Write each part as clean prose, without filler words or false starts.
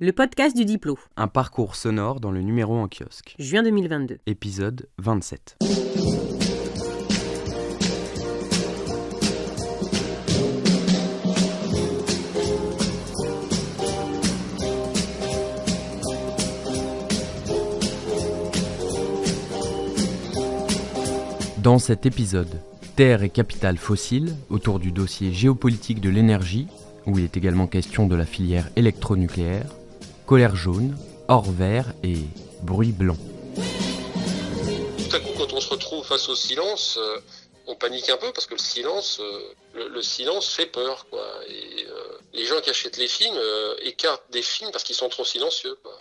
le podcast du Diplo. Un parcours sonore dans le numéro en kiosque. Juin 2022. Épisode 27. Dans cet épisode, Terre et capitale fossile, autour du dossier géopolitique de l'énergie, où il est également question de la filière électronucléaire, colère jaune, or vert et bruit blanc. Tout à coup, quand on se retrouve face au silence, on panique un peu parce que le silence fait peur, quoi. Et les gens qui achètent les films écartent des films parce qu'ils sont trop silencieux, quoi.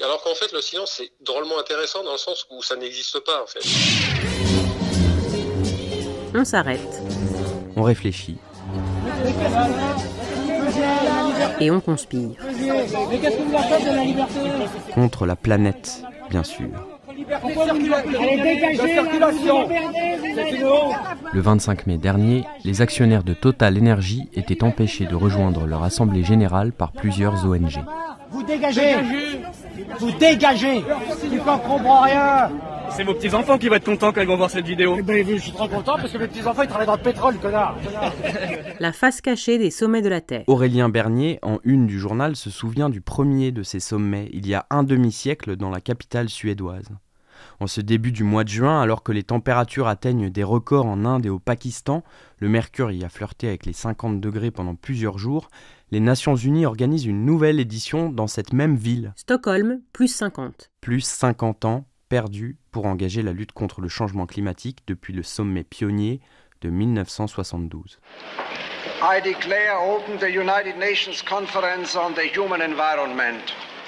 Alors qu'en fait, le silence, c'est drôlement intéressant dans le sens où ça n'existe pas, en fait. On s'arrête. On réfléchit. Et on conspire. Mais qu'est-ce que vous leur faites de la liberté ? Contre la planète, bien sûr. Le 25 mai dernier, les actionnaires de Total Energy étaient empêchés de rejoindre leur assemblée générale par plusieurs ONG. Vous dégagez ! Vous dégagez ! Tu ne comprends rien ! C'est vos petits-enfants qui vont être contents quand ils vont voir cette vidéo. Eh ben, je suis trop content parce que mes petits-enfants ils travaillent dans le pétrole, connard. La face cachée des sommets de la Terre. Aurélien Bernier, en une du journal, se souvient du premier de ces sommets, il y a un demi-siècle, dans la capitale suédoise. En ce début du mois de juin, alors que les températures atteignent des records en Inde et au Pakistan, le mercure y a flirté avec les 50 degrés pendant plusieurs jours, les Nations Unies organisent une nouvelle édition dans cette même ville. Stockholm, plus 50. Plus 50 ans perdus pour engager la lutte contre le changement climatique depuis le sommet pionnier de 1972. I declare open the United Nations Conference on the Human Environment.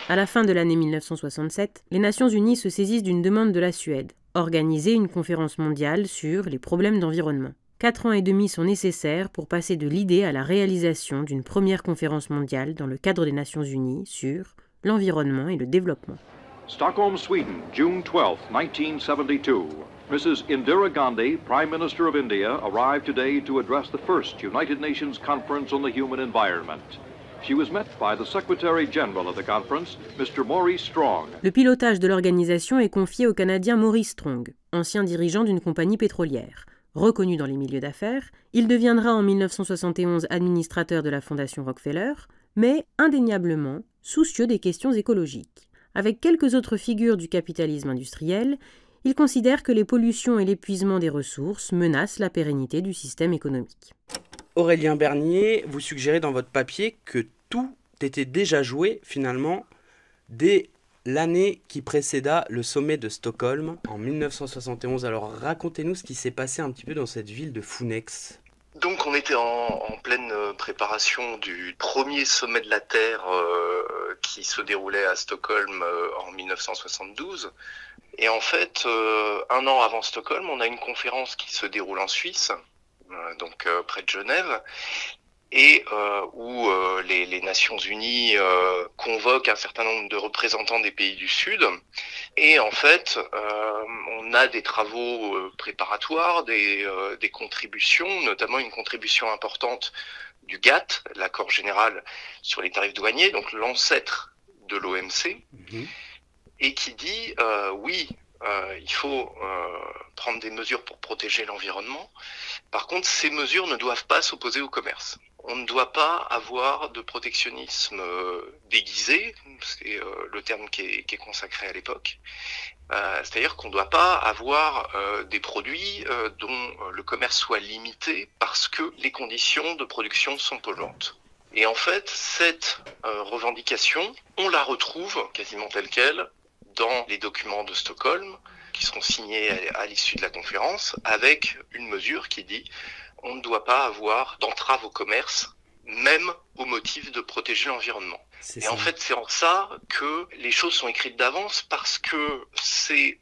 À la fin de l'année 1967, les Nations Unies se saisissent d'une demande de la Suède, organiser une conférence mondiale sur les problèmes d'environnement. 4 ans et demi sont nécessaires pour passer de l'idée à la réalisation d'une première conférence mondiale dans le cadre des Nations Unies sur l'environnement et le développement. Stockholm, Sweden, June 12, 1972. Mrs. Indira Gandhi, Prime Minister of India, arrived today to address the first United Nations Conference on the Human Environment. She was met by the Secretary General of the conference, Mr. Maurice Strong. Le pilotage de l'organisation est confié au Canadien Maurice Strong, ancien dirigeant d'une compagnie pétrolière. Reconnu dans les milieux d'affaires, il deviendra en 1971 administrateur de la Fondation Rockefeller, mais indéniablement soucieux des questions écologiques. Avec quelques autres figures du capitalisme industriel, il considère que les pollutions et l'épuisement des ressources menacent la pérennité du système économique. Aurélien Bernier, vous suggérez dans votre papier que tout était déjà joué finalement dès l'année qui précéda le sommet de Stockholm en 1971. Alors racontez-nous ce qui s'est passé un petit peu dans cette ville de Phoenix. Donc on était en pleine préparation du premier sommet de la Terre qui se déroulait à Stockholm en 1972. Et en fait, un an avant Stockholm, on a une conférence qui se déroule en Suisse, donc près de Genève, et où les Nations Unies convoquent un certain nombre de représentants des pays du Sud. Et en fait, on a des travaux préparatoires, des contributions, notamment une contribution importante du GATT, l'accord général sur les tarifs douaniers, donc l'ancêtre de l'OMC, et qui dit il faut prendre des mesures pour protéger l'environnement. Par contre, ces mesures ne doivent pas s'opposer au commerce. On ne doit pas avoir de protectionnisme déguisé, c'est le terme qui est consacré à l'époque. C'est-à-dire qu'on ne doit pas avoir des produits dont le commerce soit limité parce que les conditions de production sont polluantes. Et en fait, cette revendication, on la retrouve quasiment telle quelle dans les documents de Stockholm qui seront signés à l'issue de la conférence avec une mesure qui dit on ne doit pas avoir d'entrave au commerce, même au motif de protéger l'environnement. Et en fait, c'est en ça que les choses sont écrites d'avance parce que c'est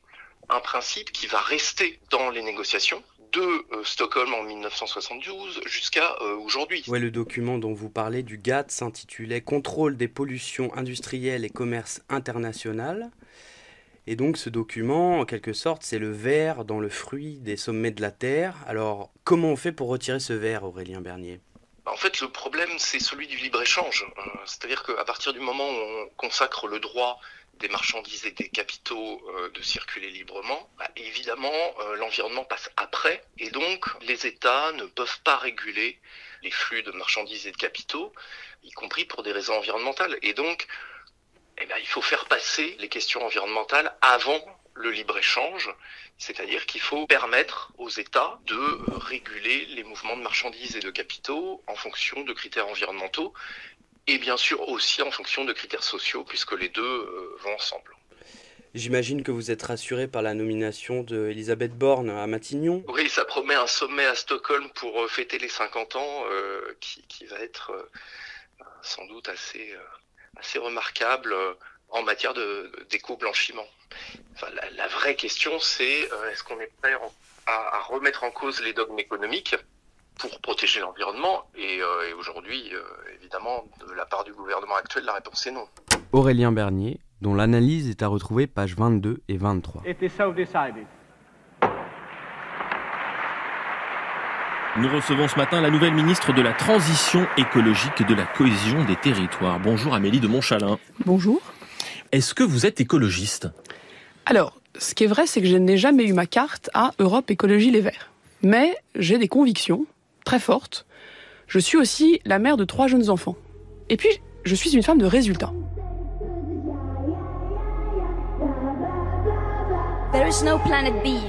un principe qui va rester dans les négociations de Stockholm en 1972 jusqu'à aujourd'hui. Ouais, le document dont vous parlez du GATT s'intitulait « Contrôle des pollutions industrielles et commerce international ». Et donc ce document, en quelque sorte, c'est le ver dans le fruit des sommets de la Terre. Alors, comment on fait pour retirer ce ver, Aurélien Bernier ? En fait, le problème, c'est celui du libre-échange. C'est-à-dire qu'à partir du moment où on consacre le droit des marchandises et des capitaux de circuler librement, évidemment, l'environnement passe après. Et donc, les États ne peuvent pas réguler les flux de marchandises et de capitaux, y compris pour des raisons environnementales. Et donc, il faut faire passer les questions environnementales avant le libre-échange, c'est-à-dire qu'il faut permettre aux États de réguler les mouvements de marchandises et de capitaux en fonction de critères environnementaux et bien sûr aussi en fonction de critères sociaux, puisque les deux vont ensemble. J'imagine que vous êtes rassuré par la nomination d'Elisabeth Borne à Matignon. Oui, ça promet un sommet à Stockholm pour fêter les 50 ans qui va être sans doute assez remarquable en matière d'éco-blanchiment. Enfin, la vraie question, c'est est-ce qu'on est prêt à remettre en cause les dogmes économiques pour protéger l'environnement et aujourd'hui, évidemment, de la part du gouvernement actuel, la réponse est non. Aurélien Bernier, dont l'analyse est à retrouver pages 22 et 23. It is so decided. Nous recevons ce matin la nouvelle ministre de la Transition écologique et de la cohésion des territoires. Bonjour Amélie de Montchalin. Bonjour. Est-ce que vous êtes écologiste ? Alors, ce qui est vrai, c'est que je n'ai jamais eu ma carte à Europe Écologie Les Verts. Mais j'ai des convictions très fortes. Je suis aussi la mère de 3 jeunes enfants. Et puis, je suis une femme de résultats. There is no planet B.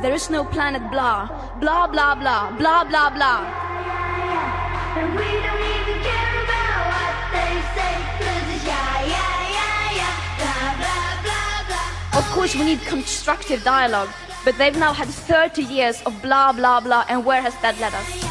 There is no planet blah. Blah, blah, blah. Blah, blah, blah. And we don't even care about what they say. 'Cause it's yeah. Blah, blah, blah, blah. Of course we need constructive dialogue. But they've now had 30 years of blah, blah, blah. And where has that led us?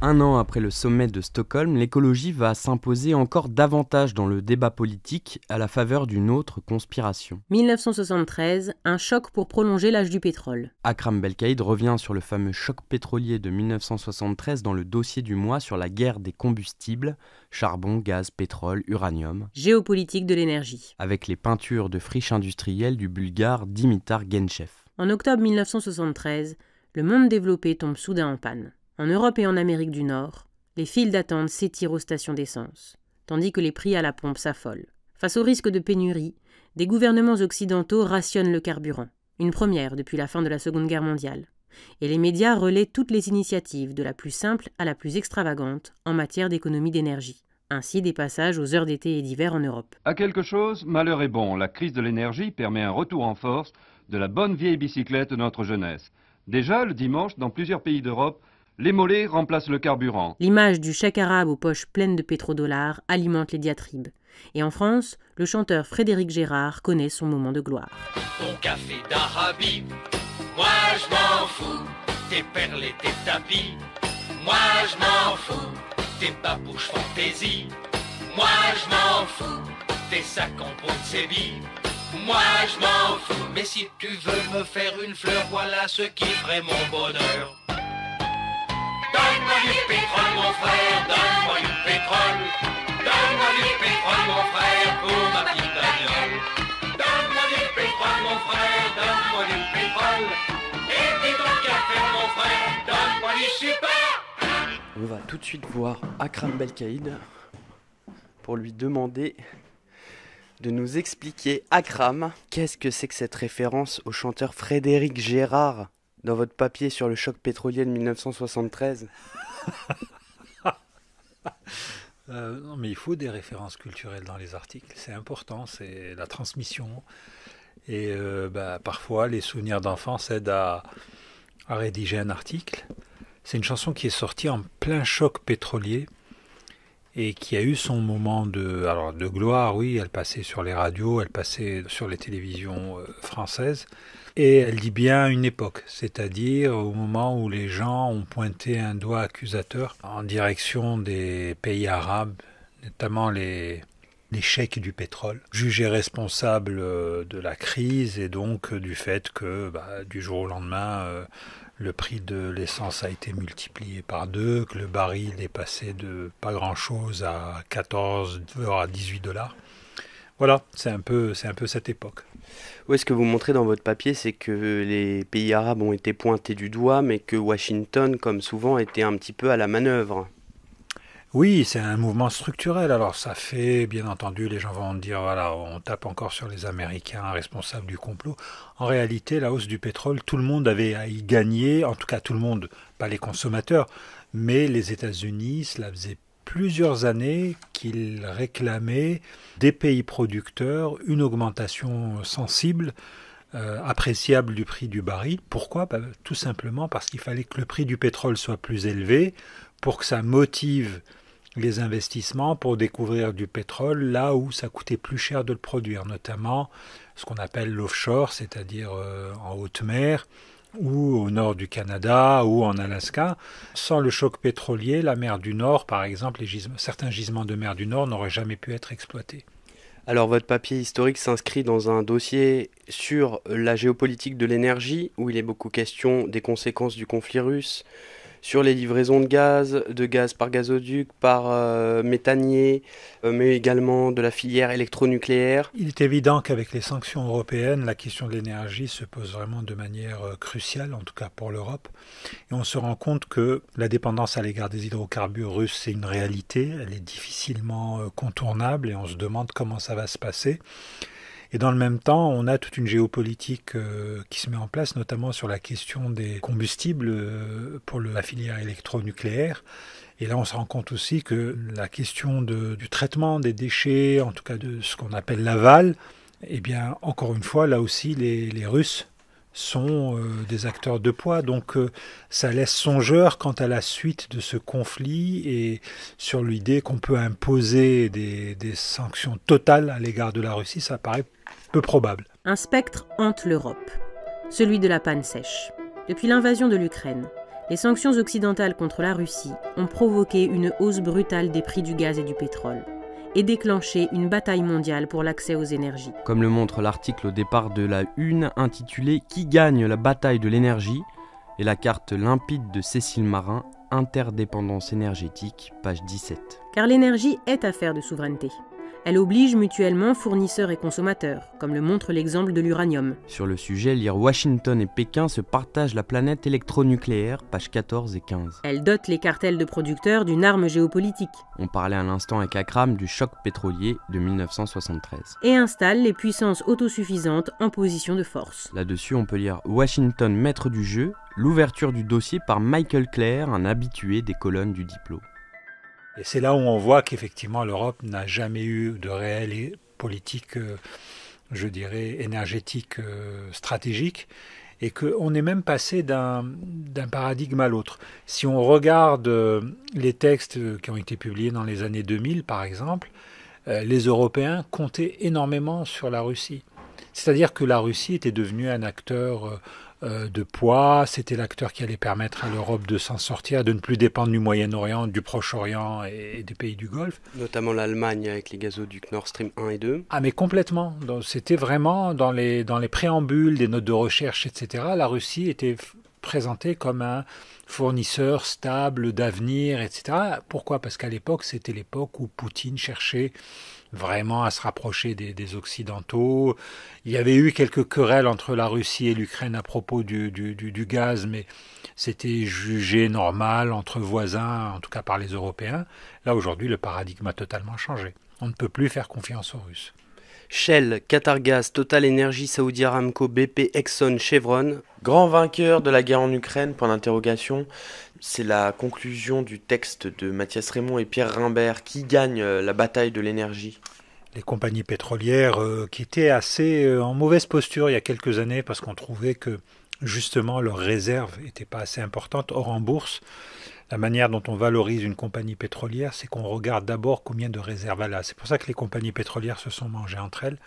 Un an après le sommet de Stockholm, l'écologie va s'imposer encore davantage dans le débat politique à la faveur d'une autre conspiration. 1973, un choc pour prolonger l'âge du pétrole. Akram Belkaïd revient sur le fameux choc pétrolier de 1973 dans le dossier du mois sur la guerre des combustibles, charbon, gaz, pétrole, uranium. Géopolitique de l'énergie. Avec les peintures de friches industrielles du bulgare Dimitar Genchev. En octobre 1973, le monde développé tombe soudain en panne. En Europe et en Amérique du Nord, les files d'attente s'étirent aux stations d'essence, tandis que les prix à la pompe s'affolent. Face au risque de pénurie, des gouvernements occidentaux rationnent le carburant, une première depuis la fin de la Seconde Guerre mondiale. Et les médias relaient toutes les initiatives, de la plus simple à la plus extravagante, en matière d'économie d'énergie. Ainsi des passages aux heures d'été et d'hiver en Europe. À quelque chose, malheur est bon. La crise de l'énergie permet un retour en force de la bonne vieille bicyclette de notre jeunesse. Déjà, le dimanche, dans plusieurs pays d'Europe, les mollets remplacent le carburant. L'image du chèque arabe aux poches pleines de pétrodollars alimente les diatribes. Et en France, le chanteur Frédéric Gérard connaît son moment de gloire. Ton café d'Arabie, moi je m'en fous. Tes perles et tes tapis, moi je m'en fous. Tes babouches fantaisie, moi je m'en fous. Tes sacs en peau de sébi, moi je m'en fous. Mais si tu veux me faire une fleur, voilà ce qui ferait mon bonheur. Donne-moi du pétrole, mon frère, donne-moi du pétrole. Donne-moi du pétrole, mon frère, pour ma petite bagnole. Donne-moi du pétrole, mon frère, donne-moi du pétrole. Et puis ton café, mon frère, donne-moi du super. On va tout de suite voir Akram Belkaïd pour lui demander de nous expliquer, Akram, qu'est-ce que c'est que cette référence au chanteur Frédéric Gérard dans votre papier sur le choc pétrolier de 1973. Non, mais il faut des références culturelles dans les articles. C'est important, c'est la transmission. Et parfois, les souvenirs d'enfance aident à rédiger un article. C'est une chanson qui est sortie en plein choc pétrolier et qui a eu son moment de gloire. Oui, elle passait sur les radios, elle passait sur les télévisions françaises. Et elle dit bien une époque, c'est-à-dire au moment où les gens ont pointé un doigt accusateur en direction des pays arabes, notamment les cheikhs du pétrole, jugés responsables de la crise et donc du fait que du jour au lendemain, le prix de l'essence a été multiplié par 2, que le baril est passé de pas grand-chose à 14 voire à $18. Voilà, c'est un peu cette époque. Oui, ce que vous montrez dans votre papier, c'est que les pays arabes ont été pointés du doigt, mais que Washington, comme souvent, était un petit peu à la manœuvre. Oui, c'est un mouvement structurel. Alors ça fait, bien entendu, les gens vont dire, voilà, on tape encore sur les Américains responsables du complot. En réalité, la hausse du pétrole, tout le monde avait à y gagner, en tout cas tout le monde, pas les consommateurs, mais les États-Unis, cela faisait plusieurs années qu'ils réclamaient des pays producteurs une augmentation sensible, appréciable du prix du baril. Pourquoi ? Tout simplement parce qu'il fallait que le prix du pétrole soit plus élevé pour que ça motive les investissements pour découvrir du pétrole là où ça coûtait plus cher de le produire, notamment ce qu'on appelle l'offshore, c'est-à-dire en haute mer ou au nord du Canada ou en Alaska. Sans le choc pétrolier, la mer du Nord, par exemple, certains gisements de mer du Nord n'auraient jamais pu être exploités. Alors votre papier historique s'inscrit dans un dossier sur la géopolitique de l'énergie, où il est beaucoup question des conséquences du conflit russe, sur les livraisons de gaz par gazoduc, par méthanier, mais également de la filière électronucléaire. Il est évident qu'avec les sanctions européennes, la question de l'énergie se pose vraiment de manière cruciale, en tout cas pour l'Europe. Et on se rend compte que la dépendance à l'égard des hydrocarbures russes, c'est une réalité, elle est difficilement contournable et on se demande comment ça va se passer. Et dans le même temps, on a toute une géopolitique qui se met en place, notamment sur la question des combustibles pour la filière électronucléaire. Et là, on se rend compte aussi que la question du traitement des déchets, en tout cas de ce qu'on appelle l'aval, eh bien, encore une fois, là aussi, les Russes sont des acteurs de poids. Donc, ça laisse songeur quant à la suite de ce conflit et sur l'idée qu'on peut imposer des sanctions totales à l'égard de la Russie, ça paraît peu probable. Un spectre hante l'Europe, celui de la panne sèche. Depuis l'invasion de l'Ukraine, les sanctions occidentales contre la Russie ont provoqué une hausse brutale des prix du gaz et du pétrole et déclenché une bataille mondiale pour l'accès aux énergies. Comme le montre l'article au départ de la Une intitulé « Qui gagne la bataille de l'énergie ?» et la carte limpide de Cécile Marin, Interdépendance énergétique, page 17. Car l'énergie est affaire de souveraineté. Elle oblige mutuellement fournisseurs et consommateurs, comme le montre l'exemple de l'uranium. Sur le sujet, lire Washington et Pékin se partagent la planète électronucléaire, pages 14 et 15. Elle dote les cartels de producteurs d'une arme géopolitique. On parlait à l'instant avec Akram du choc pétrolier de 1973. Et installe les puissances autosuffisantes en position de force. Là-dessus, on peut lire Washington maître du jeu, l'ouverture du dossier par Michael Clare, un habitué des colonnes du Diplo. Et c'est là où on voit qu'effectivement l'Europe n'a jamais eu de réelle politique, je dirais, énergétique stratégique, et qu'on est même passé d'un paradigme à l'autre. Si on regarde les textes qui ont été publiés dans les années 2000, par exemple, les Européens comptaient énormément sur la Russie. C'est-à-dire que la Russie était devenue un acteur de poids, c'était l'acteur qui allait permettre à l'Europe de s'en sortir, de ne plus dépendre du Moyen-Orient, du Proche-Orient et des pays du Golfe. Notamment l'Allemagne avec les gazoducs Nord Stream 1 et 2. Ah mais complètement, donc, c'était vraiment dans les préambules des notes de recherche, etc. La Russie était présentée comme un fournisseur stable, d'avenir, etc. Pourquoi ? Parce qu'à l'époque, c'était l'époque où Poutine cherchait vraiment à se rapprocher des Occidentaux. Il y avait eu quelques querelles entre la Russie et l'Ukraine à propos du gaz, mais c'était jugé normal entre voisins, en tout cas par les Européens. Là, aujourd'hui, le paradigme a totalement changé. On ne peut plus faire confiance aux Russes. Shell, Qatargas, Total Energy, Saudi Aramco, BP, Exxon, Chevron. Grand vainqueur de la guerre en Ukraine, point d'interrogation. C'est la conclusion du texte de Mathias Raymond et Pierre Rimbert. Qui gagne la bataille de l'énergie ? Les compagnies pétrolières qui étaient assez en mauvaise posture il y a quelques années parce qu'on trouvait que justement leurs réserves n'étaient pas assez importantes. Or en bourse, la manière dont on valorise une compagnie pétrolière, c'est qu'on regarde d'abord combien de réserves elle a. C'est pour ça que les compagnies pétrolières se sont mangées entre elles.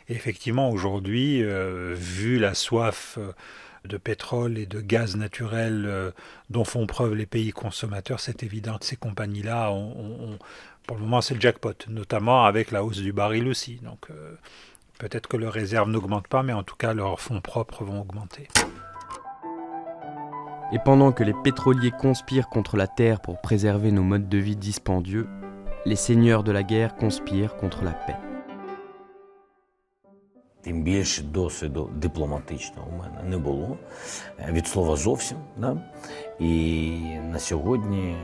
Et effectivement, aujourd'hui, vu la soif de pétrole et de gaz naturel dont font preuve les pays consommateurs, c'est évident que ces compagnies-là, pour le moment, c'est le jackpot, notamment avec la hausse du baril aussi. Donc peut-être que leurs réserves n'augmentent pas, mais en tout cas, leurs fonds propres vont augmenter. Et pendant que les pétroliers conspirent contre la terre pour préserver nos modes de vie dispendieux, les seigneurs de la guerre conspirent contre la paix. Тим більше досвіду дипломатичного у мене не було, від слова зовсім. Да? І на сьогодні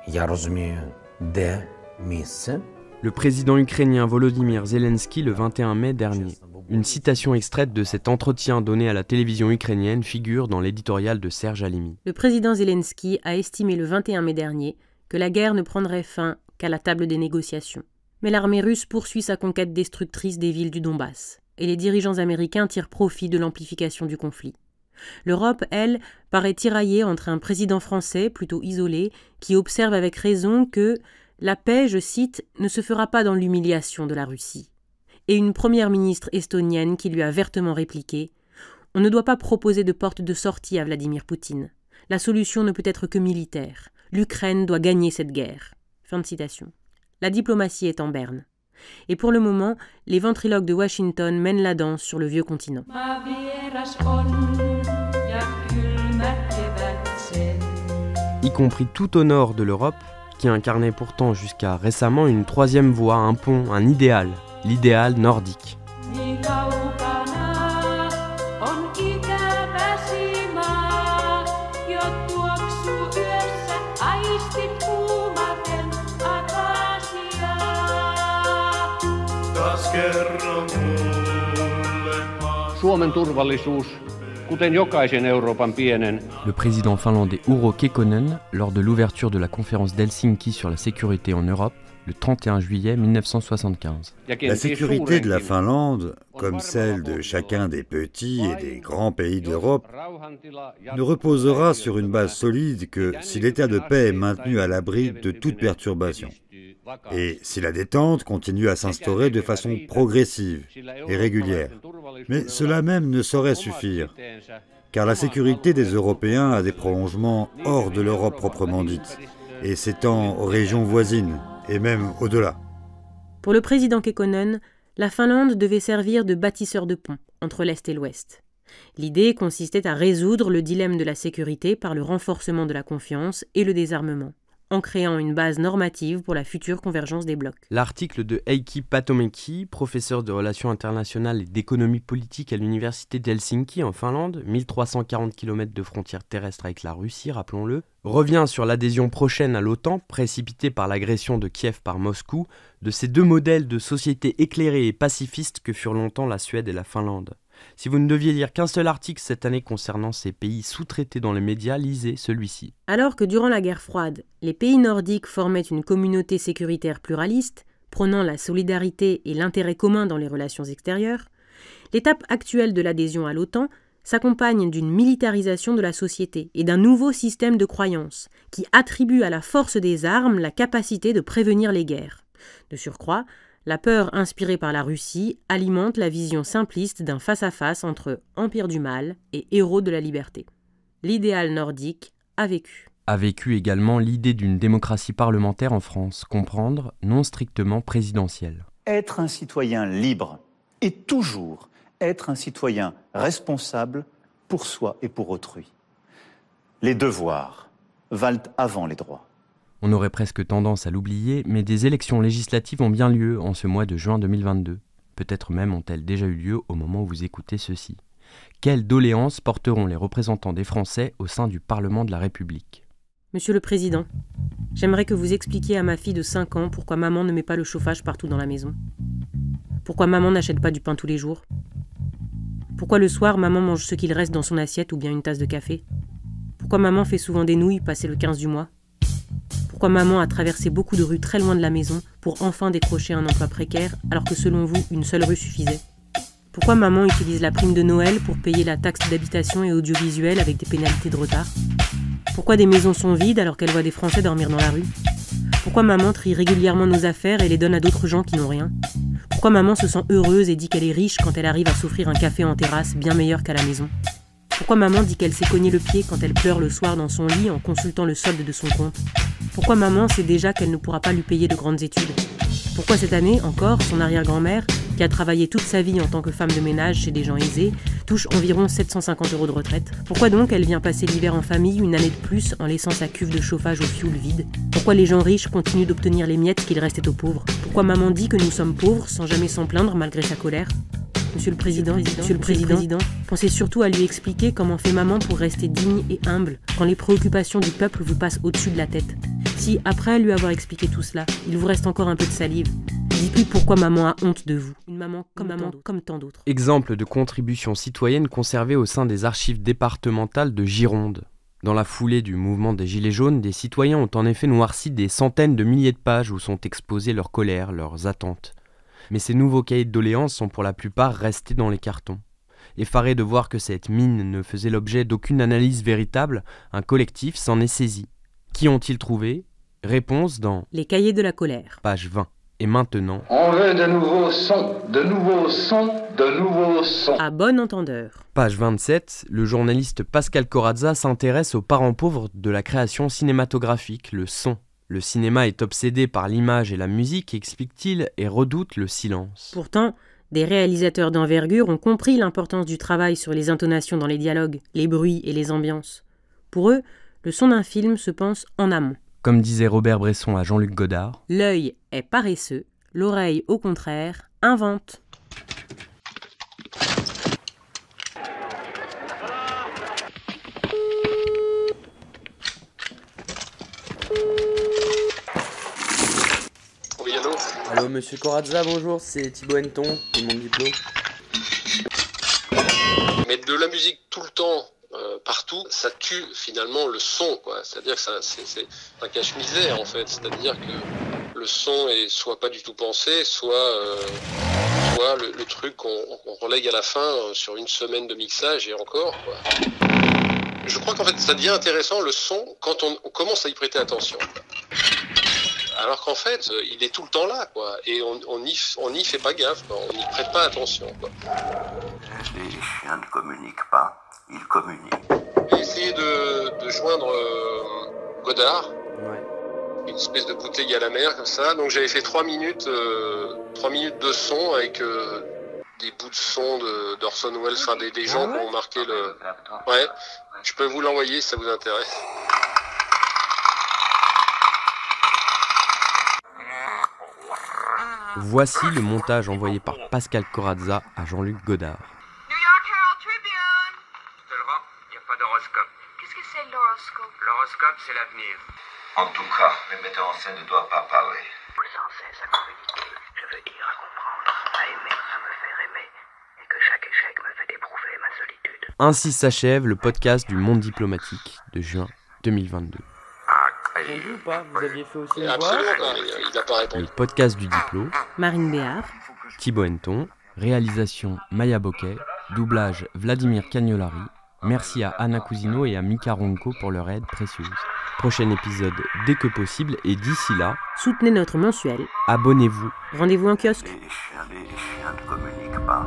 я розумію, де місце. Le président ukrainien Volodymyr Zelensky le 21 mai dernier. Une citation extraite de cet entretien donné à la télévision ukrainienne figure dans l'éditorial de Serge Halimi. Le président Zelensky a estimé le 21 mai dernier que la guerre ne prendrait fin qu'à la table des négociations. Mais l'armée russe poursuit sa conquête destructrice des villes du Donbass, et les dirigeants américains tirent profit de l'amplification du conflit. L'Europe, elle, paraît tiraillée entre un président français, plutôt isolé, qui observe avec raison que la paix, je cite, ne se fera pas dans l'humiliation de la Russie, et une première ministre estonienne qui lui a vertement répliqué « On ne doit pas proposer de porte de sortie à Vladimir Poutine. La solution ne peut être que militaire. L'Ukraine doit gagner cette guerre. » Fin de citation. La diplomatie est en berne. Et pour le moment, les ventriloques de Washington mènent la danse sur le vieux continent. Y compris tout au nord de l'Europe, qui incarnait pourtant jusqu'à récemment une troisième voie, un pont, un idéal, l'idéal nordique. Suomen turvallisuus, kuten jokaisen Euroopan pienen. Le président finlandais Urho Kekkonen, lors de l'ouverture de la conférence d'Helsinki sur la sécurité en Europe, le 31 juillet 1975. La sécurité de la Finlande, comme celle de chacun des petits et des grands pays d'Europe, ne reposera sur une base solide que si l'état de paix est maintenu à l'abri de toute perturbation. Et si la détente continue à s'instaurer de façon progressive et régulière. Mais cela même ne saurait suffire, car la sécurité des Européens a des prolongements hors de l'Europe proprement dite, et s'étend aux régions voisines, et même au-delà. Pour le président Kekkonen, la Finlande devait servir de bâtisseur de ponts entre l'Est et l'Ouest. L'idée consistait à résoudre le dilemme de la sécurité par le renforcement de la confiance et le désarmement, en créant une base normative pour la future convergence des blocs. L'article de Heikki Patomäki, professeur de relations internationales et d'économie politique à l'université d'Helsinki en Finlande, 1340 km de frontières terrestres avec la Russie, rappelons-le, revient sur l'adhésion prochaine à l'OTAN, précipitée par l'agression de Kiev par Moscou, de ces deux modèles de société éclairée et pacifiste que furent longtemps la Suède et la Finlande. Si vous ne deviez lire qu'un seul article cette année concernant ces pays sous-traités dans les médias, lisez celui-ci. Alors que durant la guerre froide, les pays nordiques formaient une communauté sécuritaire pluraliste, prônant la solidarité et l'intérêt commun dans les relations extérieures, l'étape actuelle de l'adhésion à l'OTAN s'accompagne d'une militarisation de la société et d'un nouveau système de croyances qui attribue à la force des armes la capacité de prévenir les guerres. De surcroît, la peur inspirée par la Russie alimente la vision simpliste d'un face-à-face entre empire du mal et héros de la liberté. L'idéal nordique a vécu. A vécu également l'idée d'une démocratie parlementaire en France, comprendre non strictement présidentielle. Être un citoyen libre et toujours être un citoyen responsable pour soi et pour autrui. Les devoirs valent avant les droits. On aurait presque tendance à l'oublier, mais des élections législatives ont bien lieu en ce mois de juin 2022. Peut-être même ont-elles déjà eu lieu au moment où vous écoutez ceci. Quelles doléances porteront les représentants des Français au sein du Parlement de la République ? Monsieur le Président, j'aimerais que vous expliquiez à ma fille de 5 ans pourquoi maman ne met pas le chauffage partout dans la maison. Pourquoi maman n'achète pas du pain tous les jours. Pourquoi le soir, maman mange ce qu'il reste dans son assiette ou bien une tasse de café. Pourquoi maman fait souvent des nouilles passé le 15 du mois. Pourquoi maman a traversé beaucoup de rues très loin de la maison pour enfin décrocher un emploi précaire alors que selon vous, une seule rue suffisait. Pourquoi maman utilise la prime de Noël pour payer la taxe d'habitation et audiovisuel avec des pénalités de retard. Pourquoi des maisons sont vides alors qu'elle voit des Français dormir dans la rue. Pourquoi maman trie régulièrement nos affaires et les donne à d'autres gens qui n'ont rien. Pourquoi maman se sent heureuse et dit qu'elle est riche quand elle arrive à s'offrir un café en terrasse bien meilleur qu'à la maison. Pourquoi maman dit qu'elle s'est cogné le pied quand elle pleure le soir dans son lit en consultant le solde de son compte. Pourquoi maman sait déjà qu'elle ne pourra pas lui payer de grandes études. Pourquoi cette année, encore, son arrière-grand-mère, qui a travaillé toute sa vie en tant que femme de ménage chez des gens aisés, touche environ 750 € de retraite. Pourquoi donc elle vient passer l'hiver en famille une année de plus en laissant sa cuve de chauffage au fioul vide. Pourquoi les gens riches continuent d'obtenir les miettes qu'il restait aux pauvres. Pourquoi maman dit que nous sommes pauvres sans jamais s'en plaindre malgré sa colère. Monsieur le Président, pensez surtout à lui expliquer comment fait maman pour rester digne et humble quand les préoccupations du peuple vous passent au-dessus de la tête. Si, après lui avoir expliqué tout cela, il vous reste encore un peu de salive, dites-lui pourquoi maman a honte de vous. Une maman comme tant d'autres. Exemple de contribution citoyenne conservée au sein des archives départementales de Gironde. Dans la foulée du mouvement des Gilets jaunes, des citoyens ont en effet noirci des centaines de milliers de pages où sont exposées leurs colères, leurs attentes. Mais ces nouveaux cahiers de doléances sont pour la plupart restés dans les cartons. Effarés de voir que cette mine ne faisait l'objet d'aucune analyse véritable, un collectif s'en est saisi. Qui ont-ils trouvé ? Réponse dans Les cahiers de la colère. Page 20. Et maintenant... On veut de nouveaux sons, de nouveaux sons, de nouveaux sons. À bon entendeur. Page 27, le journaliste Pascal Corazza s'intéresse aux parents pauvres de la création cinématographique, le son. Le cinéma est obsédé par l'image et la musique, explique-t-il, et redoute le silence. Pourtant, des réalisateurs d'envergure ont compris l'importance du travail sur les intonations dans les dialogues, les bruits et les ambiances. Pour eux, le son d'un film se pense en amont. Comme disait Robert Bresson à Jean-Luc Godard, l'œil est paresseux, l'oreille, au contraire, invente. Oui, allô ? Allô, monsieur Corazza, bonjour, c'est Thibaut Henneton, du Monde Diplôme. Mais de la musique tout le temps, partout, ça tue finalement le son, quoi. C'est-à-dire que c'est un cache-misère, en fait. C'est-à-dire que le son est soit pas du tout pensé, soit le truc qu'on relègue à la fin sur une semaine de mixage et encore, quoi. Je crois qu'en fait, ça devient intéressant, le son, quand on commence à y prêter attention. Alors qu'en fait, il est tout le temps là, quoi. Et on n'y fait pas gaffe, quoi. On n'y prête pas attention, quoi. Les chiens ne communiquent pas, ils communiquent. J'ai essayé de joindre Godard. Ouais. Une espèce de bouteille à la mer, comme ça. Donc j'avais fait 3 minutes de son avec des bouts de son d'Orson Welles, enfin des gens qui ont marqué le... Ouais, je peux vous l'envoyer si ça vous intéresse. Voici le montage envoyé par Pascal Corazza à Jean-Luc Godard. New York Herald Tribune. Seulement, il n'y a pas d'horoscope. Qu'est-ce que c'est l'horoscope? L'horoscope, c'est l'avenir. En tout cas, le metteur en scène ne doit pas parler. Sans cesse à communiquer, je veux dire à comprendre, à aimer, à me faire aimer, et que chaque échec me fait éprouver ma solitude. Ainsi s'achève le podcast du Monde diplomatique de juin 2022. Répondu ou pas? Vous aviez fait aussi une Absolument pas, il n'a pas répondu. Le podcast du Diplo, Marine Béard, Thibaut Henneton, réalisation Maya Bocquet, doublage Vladimir Cagnolari. Merci à Anna Cousino et à Mika Ronco pour leur aide précieuse. Prochain épisode dès que possible et d'ici là, soutenez notre mensuel. Abonnez-vous. Rendez-vous en kiosque. Les chiens ne communiquent pas.